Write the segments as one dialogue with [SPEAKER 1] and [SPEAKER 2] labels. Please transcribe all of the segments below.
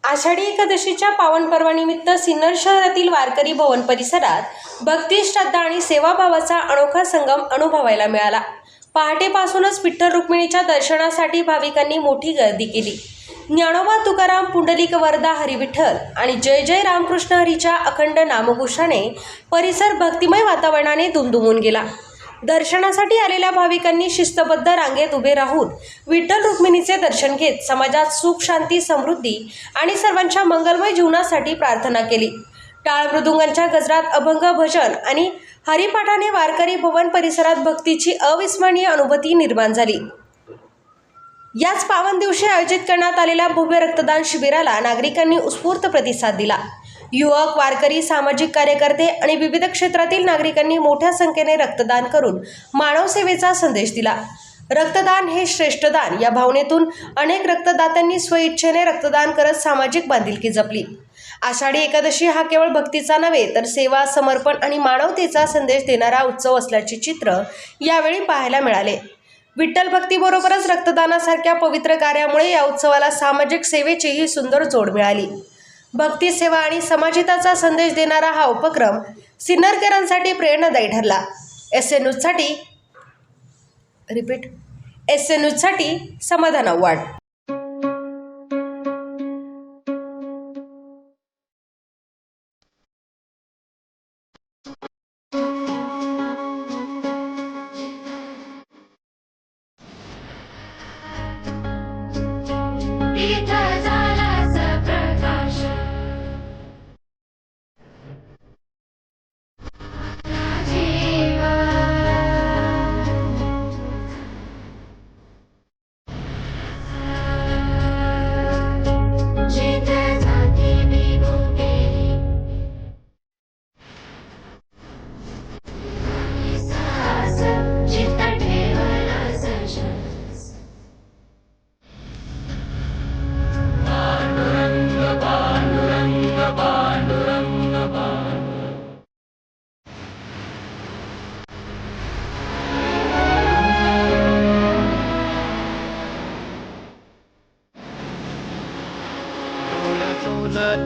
[SPEAKER 1] आषाढी एकादशीच्या पावन पर्वानिमित्त सिन्नर शहरातील वारकरी भवन परिसरात भक्ती, श्रद्धा आणि सेवाभावाचा अनोखा संगम अनुभवायला मिळाला. पहाटेपासूनच विठ्ठल रुक्मिणीच्या दर्शनासाठी भाविकांनी मोठी गर्दी केली. ज्ञानोबा तुकाराम, पुंडलिक वरदा, हरिविठ्ठल आणि जय जय रामकृष्ण हरीच्या अखंड नामघोषाने परिसर भक्तिमय वातावरणाने दुमदुमून गेला. दर्शनासाठी आलेल्या भाविकांनी शिस्तबद्ध रांगेत उभे राहून विठ्ठल रुक्मिणीचे दर्शन घेत समाजात सुख, शांती, समृद्धी आणि सर्वांच्या मंगलमय जीवनासाठी प्रार्थना केली. टाळ मृदुंगांच्या गजरात अभंग, भजन आणि हरिपाठाने वारकरी भवन परिसरात भक्तीची अविस्मरणीय अनुभूती निर्माण झाली. याच पावन दिवशी आयोजित करण्यात आलेल्या भव्य रक्तदान शिबिराला नागरिकांनी उत्स्फूर्त प्रतिसाद दिला. युवक, वारकरी, सामाजिक कार्यकर्ते आणि विविध क्षेत्रातील नागरिकांनी मोठ्या संख्येने रक्तदान करून मानव सेवेचा संदेश दिला. रक्तदान हे श्रेष्ठ दान या भावनेतून अनेक रक्तदात्यांनी स्वइच्छेने रक्तदान करत सामाजिक बांधिलकी जपली. आषाढी एकादशी हा केवळ भक्तीचा नव्हे तर सेवा, समर्पण आणि मानवतेचा संदेश देणारा उत्सव असल्याचे चित्र यावेळी पाहायला मिळाले. विठ्ठल भक्तीबरोबरच रक्तदानासारख्या पवित्र कार्यामुळे या उत्सवाला सामाजिक सेवेचीही सुंदर जोड मिळाली. भक्ती, सेवा आणि समाजहिताचा संदेश देणारा हा उपक्रम सिन्नरकरांसाठी प्रेरणादायी ठरला. एसएन न्यूजसाठी समाधान आव्हाड.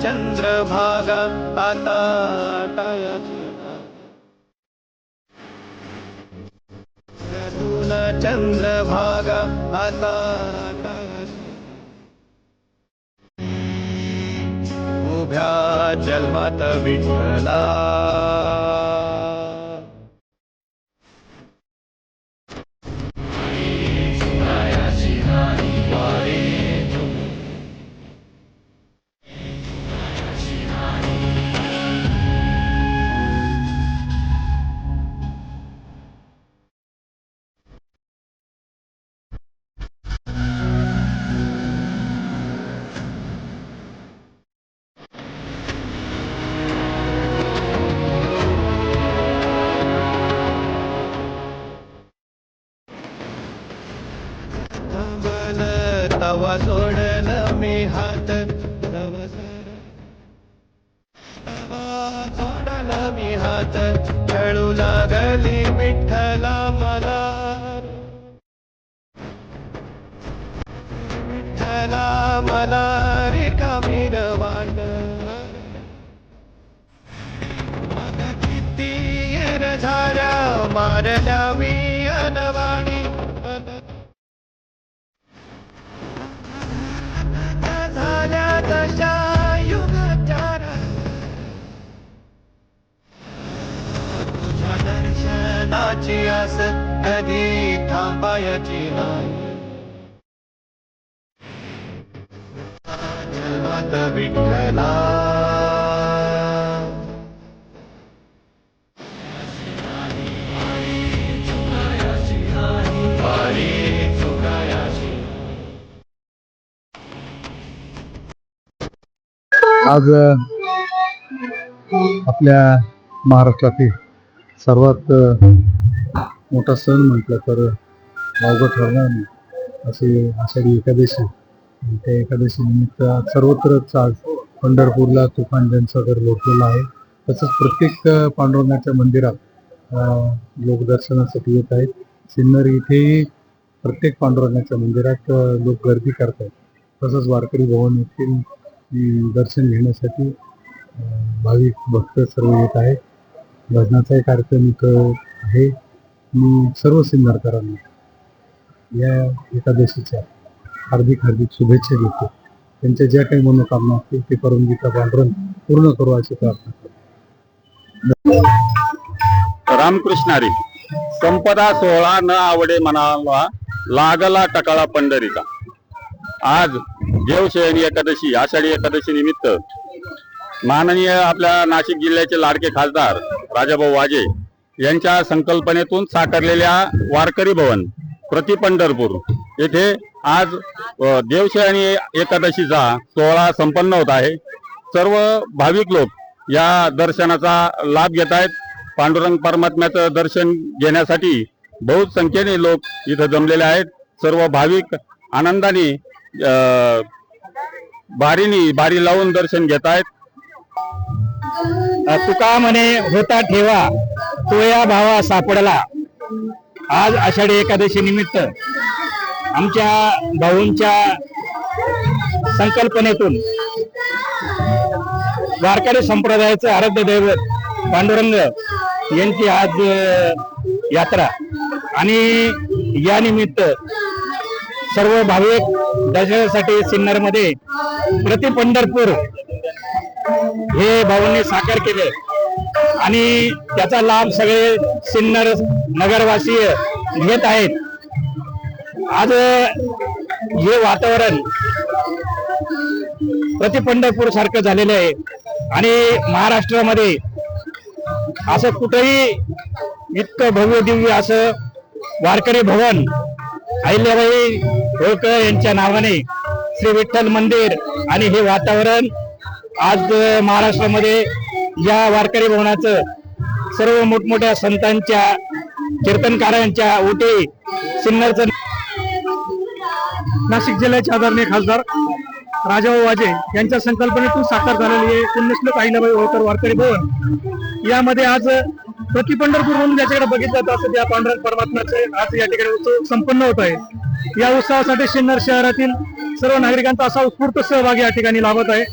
[SPEAKER 2] चंद्रभागा आता चंद्रभागा आता उभ्या जन्मात विठ्ठला तवा सोडल मी हात, तवा सोडल मी हात, खेळू लागली विठ्ठला मला, विठ्ठला मला रिकामी वाट, मग किती झाल्या मारल्या मी अनवाणी, तशा युगाचार तुझ्या दर्शनाची आस कधी थांबायची नाही, जन्मात विठ्ठला
[SPEAKER 3] आज आपल्या महाराष्ट्रातील सर्वात मोठा सण म्हटलं तर वावगं ठरणार नाही अशी आषाढी एकादशी. त्या एकादशी निमित्त सर्वत्रच आज पंढरपूरला तुफान घर लोटलेला आहे. तसंच प्रत्येक पांडुरंगाच्या मंदिरात लोक दर्शनासाठी येत आहेत. सिन्नर इथेही प्रत्येक पांडुरंगाच्या मंदिरात लोक गर्दी करत आहेत. तसंच वारकरी भवन येथील दर्शन घेण्यासाठी भाविक भक्त सर्व येत आहेत. भजनाचाही कार्यक्रम इथं आहे. मी सर्व सिन्नरकरांना या एकादशीच्या हार्दिक शुभेच्छा देतो. त्यांच्या ज्या काही मनोकामना असतील ते परमगीता पांडुरंग पूर्ण करू अशी प्रार्थना करतो.
[SPEAKER 4] रामकृष्ण हरी. संपदा सोहळा न आवडे मनाला, लागला टकाळा पंढरीचा. आज देवशयनी एकादशी, आषाढी एकादशी निमित्त माननीय आपल्या नाशिक जिल्ह्याचे लाडके खासदार राजाभाऊ वाजे यांच्या संकल्पनेतून साकारलेल्या वारकरी भवन प्रति पंढरपूर येथे आज देवशयनी एकादशीचा सोहळा संपन्न होत आहे. सर्व भाविक लोक या दर्शनाचा लाभ घेत आहेत. पांडुरंग परमात्म्याचं दर्शन घेण्यासाठी बहुत संख्येने लोक इथं जमलेले आहेत. सर्व भाविक आनंदाने बारी लावून दर्शन घेत आहेत.
[SPEAKER 5] तुका म्हणे होता ठेवा तो या भावा सापडला. आज आषाढी एकादशी निमित्त आमच्या भाऊंच्या संकल्पनेतून वारकरी संप्रदायाचं आराध्य दैवत पांडुरंग यांची आज यात्रा आणि या निमित्त सर्व भाविक दर्शनासाठी सिन्नरमध्ये प्रति पंढरपूर हे भाऊंनी साकार केले आणि त्याचा लाभ सगळे सिन्नर नगरवासीय घेत आहेत. आज हे वातावरण प्रति पंढरपूर सारखं झालेलं आहे आणि महाराष्ट्रामध्ये असं कुठेही इतकं भव्य दिव्य असं वारकरी भवन अहिल्याबाई होळकर यांच्या नावाने श्री विठ्ठल मंदिर आणि हे वातावरण आज महाराष्ट्रामध्ये या वारकरी भवनाचं सर्व मोठमोठ्या संतांच्या कीर्तनकारांच्या ओटी सिन्नरचं.
[SPEAKER 3] नाशिक जिल्ह्याचे आदरणीय खासदार राजाभाऊ वाजे यांच्या संकल्पनेतून साकार झालेली आहे पुण्यश्लोक अहिल्याबाई होळकर वारकरी भवन. यामध्ये आज प्रति पंढरपूर म्हणून ज्याच्याकडे बघितलं जातं असं त्या पांडुरंग परमात्म्याचे आज या ठिकाणी उत्सव संपन्न होत आहे. या उत्सवासाठी सिन्नर शहरातील सर्व नागरिकांचा असा उत्स्फूर्त सहभाग या ठिकाणी लाभत आहे.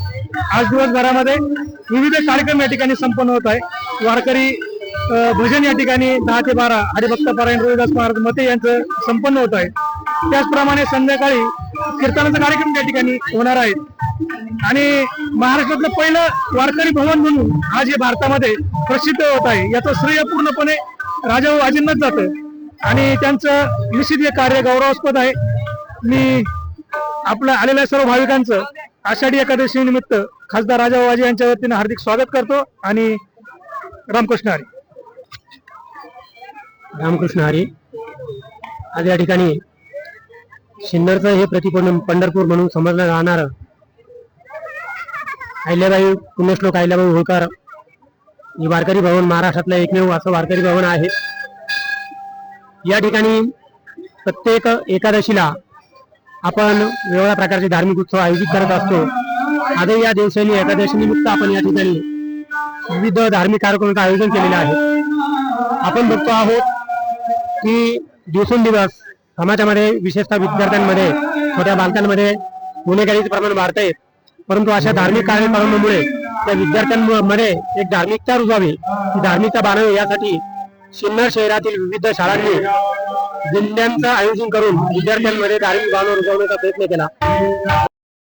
[SPEAKER 3] आज दिवसभरामध्ये विविध कार्यक्रम या ठिकाणी संपन्न होत आहे. वारकरी भजन या ठिकाणी 10 ते 12 हरिभक्त पारायण रोहिदास महाराज मते यांचं संपन्न होत आहे. त्याचप्रमाणे संध्याकाळी कीर्तनाचा कार्यक्रम त्या ठिकाणी होणार आहे आणि महाराष्ट्रातलं पहिलं वारकरी भवन म्हणून आज हे भारतामध्ये प्रसिद्ध होत आहे. याचं श्रेय पूर्णपणे राजाभाऊ वाजेंनाच जातं आणि त्यांचं निश्चित हे कार्य गौरवास्पद आहे. मी आपल्या आलेल्या सर्व भाविकांचं आषाढी एकादशी निमित्त खासदार राजाभाऊ वाजे यांच्या वतीने हार्दिक स्वागत करतो आणि रामकृष्ण हरी.
[SPEAKER 5] रामकृष्ण हरी. आज या ठिकाणी सिन्नरचं हे पंढरपूर म्हणून समजलं जाणार अहिल्याबाई पुण्यश्लोक अहिल्याबाई होळकर ही वारकरी भवन महाराष्ट्रातलं एकमेव असं वारकरी भवन आहे. या ठिकाणी प्रत्येक एकादशीला आपण वेगवेगळ्या प्रकारचे धार्मिक उत्सव आयोजित करत असतो. आजही या देवशयनी एकादशी निमित्त आपण या ठिकाणी विविध धार्मिक कार्यक्रमांचं आयोजन केलेलं आहे. आपण बघतो आहोत की दिवसेंदिवस समाजामध्ये विशेषतः विद्यार्थ्यांमध्ये छोट्या बालकांमध्ये गुन्हेगारीचं प्रमाण वाढत आहे. परंतु अशा धार्मिक कार्यक्रमांमुळे त्या विद्यार्थ्यांमध्ये एक धार्मिकता रुजावी, ती धार्मिकता बाळगावी यासाठी सिन्नर शहरातील विविध शाळांनी जिल्ह्यांचं आयोजन करून विद्यार्थ्यांमध्ये धार्मिक भावना रुजवण्याचा प्रयत्न केला.